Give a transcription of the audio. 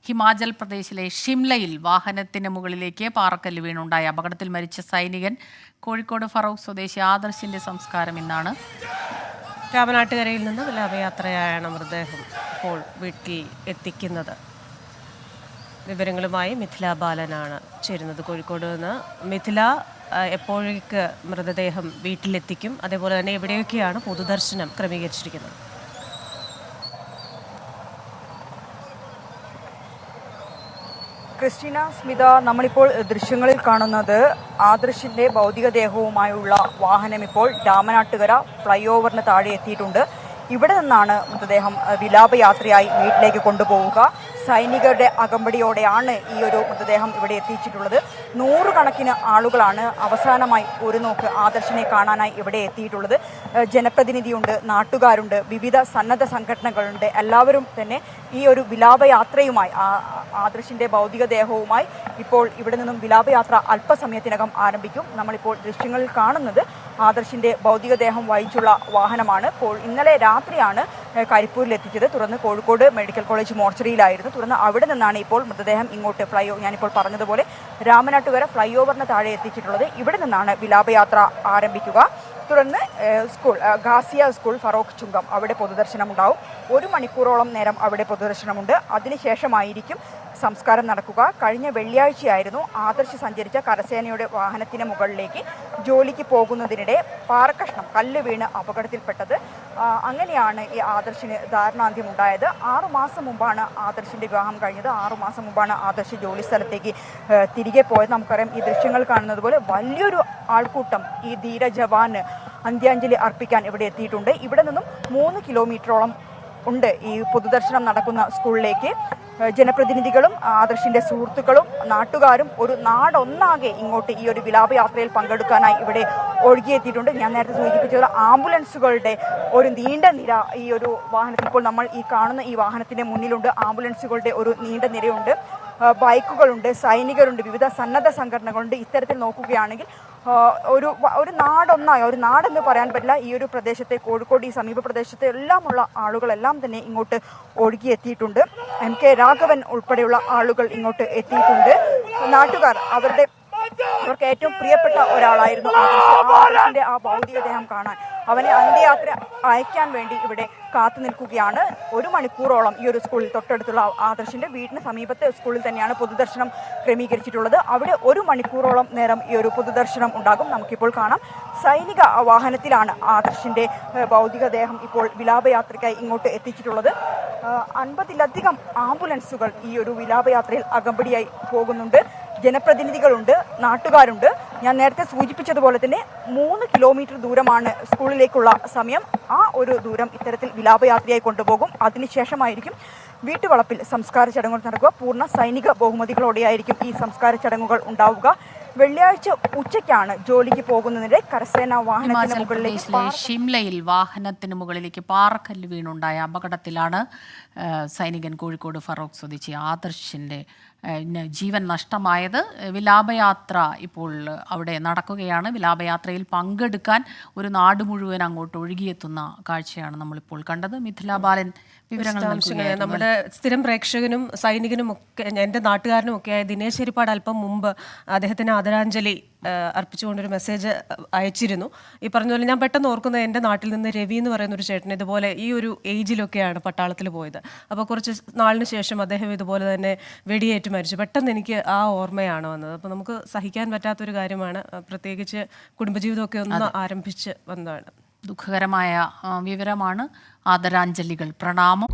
ഹിമാചൽ പ്രദേശിലെ ഷിംലയിൽ വാഹനത്തിന് മുകളിലേക്ക് പാറക്കല്ല് വീണുണ്ടായ അപകടത്തിൽ മരിച്ച സൈനികൻ കോഴിക്കോട് ഫറൂഖ് സ്വദേശി ആദർശിന്റെ സംസ്കാരം ഇന്നാണ്. രാമനാട്ടുകരയിൽ നിന്ന് വിലാപയാത്രയായാണ് മൃതദേഹം ഇപ്പോൾ വീട്ടിൽ എത്തിക്കുന്നത്. വിവരങ്ങളുമായി മിഥില ബാലനാണ് ചേരുന്നത് കോഴിക്കോട് നിന്ന്. മിഥില, എപ്പോഴേക്ക് മൃതദേഹം വീട്ടിലെത്തിക്കും? അതേപോലെ തന്നെ എവിടെയൊക്കെയാണ് പൊതുദർശനം ക്രമീകരിച്ചിരിക്കുന്നത്? ക്രിസ്റ്റീന, സ്മിത, നമ്മളിപ്പോൾ ദൃശ്യങ്ങളിൽ കാണുന്നത് ആദർശിന്റെ ഭൗതികദേഹവുമായുള്ള വാഹനം ഇപ്പോൾ രാമനാട്ടുകര ഫ്ലൈ ഓവറിന് താഴെ എത്തിയിട്ടുണ്ട്. ഇവിടെ നിന്നാണ് മൃതദേഹം വിലാപയാത്രയായി വീട്ടിലേക്ക് കൊണ്ടുപോവുക. സൈനികരുടെ അകമ്പടിയോടെയാണ് ഈ ഒരു മൃതദേഹം ഇവിടെ എത്തിച്ചിട്ടുള്ളത്. നൂറുകണക്കിന് ആളുകളാണ് അവസാനമായി ഒരു നോക്ക് ആദർശിനെ കാണാനായി ഇവിടെ എത്തിയിട്ടുള്ളത്. ജനപ്രതിനിധിയുണ്ട്, നാട്ടുകാരുണ്ട്, വിവിധ സന്നദ്ധ സംഘടനകളുണ്ട്. എല്ലാവരും തന്നെ ഈ ഒരു വിലാപയാത്രയുമായി ആദർശിന്റെ ഭൗതികദേഹവുമായി ഇപ്പോൾ ഇവിടെ നിന്നും വിലാപയാത്ര അല്പസമയത്തിനകം ആരംഭിക്കും. നമ്മളിപ്പോൾ ദൃശ്യങ്ങളിൽ കാണുന്നത് ആദർശിന്റെ ഭൗതികദേഹം വഹിച്ചുള്ള വാഹനമാണ്. ഇന്നലെ രാത്രിയാണ് കരിപ്പൂരിൽ എത്തിച്ചത്. തുടർന്ന് കോഴിക്കോട് മെഡിക്കൽ കോളേജ് മോർച്ചറിയിലായിരുന്നു. തുടർന്ന് അവിടെ നിന്നാണ് ഇപ്പോൾ മൃതദേഹം ഇങ്ങോട്ട് ഞാനിപ്പോൾ പറഞ്ഞതുപോലെ രാമനാട്ടുകര ഫ്ലൈ ഓവറിന് താഴെ എത്തിച്ചിട്ടുള്ളത്. ഇവിടെ നിന്നാണ് വിലാപയാത്ര ആരംഭിക്കുക. തുടർന്ന് ഗാസിയ സ്കൂൾ ഫറോക്ക് ചുങ്കം അവിടെ പൊതുദർശനം ഉണ്ടാവും. 1 മണിക്കൂറോളം നേരം അവിടെ പൊതുദർശനമുണ്ട്. അതിനുശേഷമായിരിക്കും സംസ്കാരം നടക്കുക. കഴിഞ്ഞ വെള്ളിയാഴ്ചയായിരുന്നു ആദർശ് സഞ്ചരിച്ച കരസേനയുടെ വാഹനത്തിന് മുകളിലേക്ക് ജോലിക്ക് പോകുന്നതിനിടെ പാറക്കഷ്ണം കല്ല് വീണ് അപകടത്തിൽപ്പെട്ടത്. അങ്ങനെയാണ് ഈ ആദർശിന് ദാരുണാന്ത്യം ഉണ്ടായത്. 6 മാസം മുമ്പാണ് ആദർശിന്റെ വിവാഹം കഴിഞ്ഞത്. 6 മാസം മുമ്പാണ് ആദർശ് ജോലി സ്ഥലത്തേക്ക് തിരികെ പോയത്. നമുക്കറിയാം, ഈ ദൃശ്യങ്ങൾ കാണുന്നത് പോലെ വലിയൊരു ആൾക്കൂട്ടം ഈ ധീര ജവാന് അന്ത്യാഞ്ജലി അർപ്പിക്കാൻ ഇവിടെ എത്തിയിട്ടുണ്ട്. ഇവിടെ നിന്നും 3 കിലോമീറ്ററോളം ഉണ്ട് ഈ പൊതുദർശനം നടക്കുന്ന സ്കൂളിലേക്ക്. ജനപ്രതിനിധികളും ആദർശിന്റെ സുഹൃത്തുക്കളും നാട്ടുകാരും ഒരു നാടൊന്നാകെ ഇങ്ങോട്ട് ഈ ഒരു വിലാപയാത്രയിൽ പങ്കെടുക്കാനായി ഇവിടെ ഒഴുകിയെത്തിയിട്ടുണ്ട്. ഞാൻ നേരത്തെ സൂചിപ്പിച്ചത് ആംബുലൻസുകളുടെ ഒരു നീണ്ട നിര ഈ ഒരു വാഹനത്തിൽ, ഇപ്പോൾ നമ്മൾ ഈ കാണുന്ന ഈ വാഹനത്തിന്റെ മുന്നിലുണ്ട്. ആംബുലൻസുകളുടെ ഒരു നീണ്ട നിരയുണ്ട്, ബൈക്കുകളുണ്ട്, സൈനികരുണ്ട്, വിവിധ സന്നദ്ധ സംഘടനകളുണ്ട്. ഇത്തരത്തിൽ നോക്കുകയാണെങ്കിൽ ഒരു നാടൊന്നായി, ഒരു നാടെന്ന് പറയാൻ പറ്റില്ല, ഈ ഒരു പ്രദേശത്തെ കോഴിക്കോട് ഈ സമീപ പ്രദേശത്തെ എല്ലാമുള്ള ആളുകളെല്ലാം തന്നെ ഇങ്ങോട്ട് ഒഴുകിയെത്തിയിട്ടുണ്ട്. MK രാഘവൻ ഉൾപ്പെടെയുള്ള ആളുകൾ ഇങ്ങോട്ട് എത്തിയിട്ടുണ്ട്. നാട്ടുകാർ അവർക്ക് ഏറ്റവും പ്രിയപ്പെട്ട ഒരാളായിരുന്നു ആദർശിന്റെ ആ ഭൗതികദേഹം കാണാൻ, അവനെ അന്ത്യയാത്ര അയക്കാൻ വേണ്ടി ഇവിടെ കാത്തു നിൽക്കുകയാണ്. 1 മണിക്കൂറോളം ഈ ഒരു സ്കൂളിൽ, തൊട്ടടുത്തുള്ള ആദർശിന്റെ വീടിന് സമീപത്തെ സ്കൂളിൽ തന്നെയാണ് പൊതുദർശനം ക്രമീകരിച്ചിട്ടുള്ളത്. അവിടെ 1 മണിക്കൂറോളം നേരം ഈ ഒരു പൊതുദർശനം ഉണ്ടാകും. നമുക്കിപ്പോൾ കാണാം, സൈനിക വാഹനത്തിലാണ് ആദർശിന്റെ ഭൗതികദേഹം ഇപ്പോൾ വിലാപയാത്രയ്ക്കായി ഇങ്ങോട്ട് എത്തിച്ചിട്ടുള്ളത്. 50-ലധികം ആംബുലൻസുകൾ ഈ ഒരു വിലാപയാത്രയിൽ അകമ്പടിയായി പോകുന്നുണ്ട്. ജനപ്രതിനിധികളുണ്ട്, നാട്ടുകാരുണ്ട്. ഞാൻ നേരത്തെ സൂചിപ്പിച്ചതുപോലെ തന്നെ 3 കിലോമീറ്റർ ദൂരമാണ് സ്കൂളിലേക്കുള്ള സമയം. ആ ഒരു ദൂരം ഇത്തരത്തിൽ വിലാപയാത്രയായി കൊണ്ടുപോകും. അതിനുശേഷമായിരിക്കും വീട്ടുവളപ്പിൽ സംസ്കാര ചടങ്ങുകൾ നടക്കുക. പൂർണ്ണ സൈനിക ബഹുമതികളോടെയായിരിക്കും ഈ സംസ്കാര ചടങ്ങുകൾ ഉണ്ടാവുക. വെള്ളിയാഴ്ച ഉച്ചയ്ക്കാണ് ജോലിക്ക് പോകുന്നതിനിടെ കരസേന വാഹനത്തിന് മുകളിലേക്ക് ഷിംലയിൽ വാഹനത്തിന് മുകളിലേക്ക് പാറക്കല്ല് വീണുണ്ടായ അപകടത്തിലാണ് സൈനികൻ കോഴിക്കോട് ഫറൂഖ് സ്വദേശി ആദർശിന്റെ ജീവൻ നഷ്ടമായത്. വിലാപയാത്ര ഇപ്പോൾ അവിടെ നടക്കുകയാണ്. വിലാപയാത്രയിൽ പങ്കെടുക്കാൻ ഒരു നാട് മുഴുവൻ അങ്ങോട്ട് ഒഴുകിയെത്തുന്ന കാഴ്ചയാണ് നമ്മളിപ്പോൾ കണ്ടത്. മിഥില ബാലൻ വിവരങ്ങൾ നമ്മുടെ സ്ഥിരം പ്രേക്ഷകനും സൈനികനും ഒക്കെ, എൻ്റെ നാട്ടുകാരനും ഒക്കെ ആയ ദിനേശ് ഹരിപ്പാട് അല്പം മുമ്പ് അദ്ദേഹത്തിന് ആദരാഞ്ജലി അർപ്പിച്ചുകൊണ്ടൊരു മെസ്സേജ് അയച്ചിരുന്നു. ഈ പറഞ്ഞ പോലെ ഞാൻ പെട്ടെന്ന് ഓർക്കുന്നത്, എൻ്റെ നാട്ടിൽ നിന്ന് രവി എന്ന് പറയുന്ന ഒരു ചേട്ടൻ ഇതുപോലെ ഈ ഒരു ഏജിലൊക്കെയാണ് പട്ടാളത്തിൽ പോയത്. അപ്പോൾ കുറച്ച് നാളിന് ശേഷം അദ്ദേഹം ഇതുപോലെ തന്നെ വെടിയേറ്റ് മരിച്ചു. പെട്ടെന്ന് എനിക്ക് ആ ഓർമ്മയാണ് വന്നത്. അപ്പോൾ നമുക്ക് സഹിക്കാൻ പറ്റാത്തൊരു കാര്യമാണ്, പ്രത്യേകിച്ച് കുടുംബജീവിതമൊക്കെ ഒന്ന് ആരംഭിച്ച് വന്നതാണ്. ദുഃഖകരമായ വിവരമാണ്. ആദരാഞ്ജലികൾ, പ്രണാമം.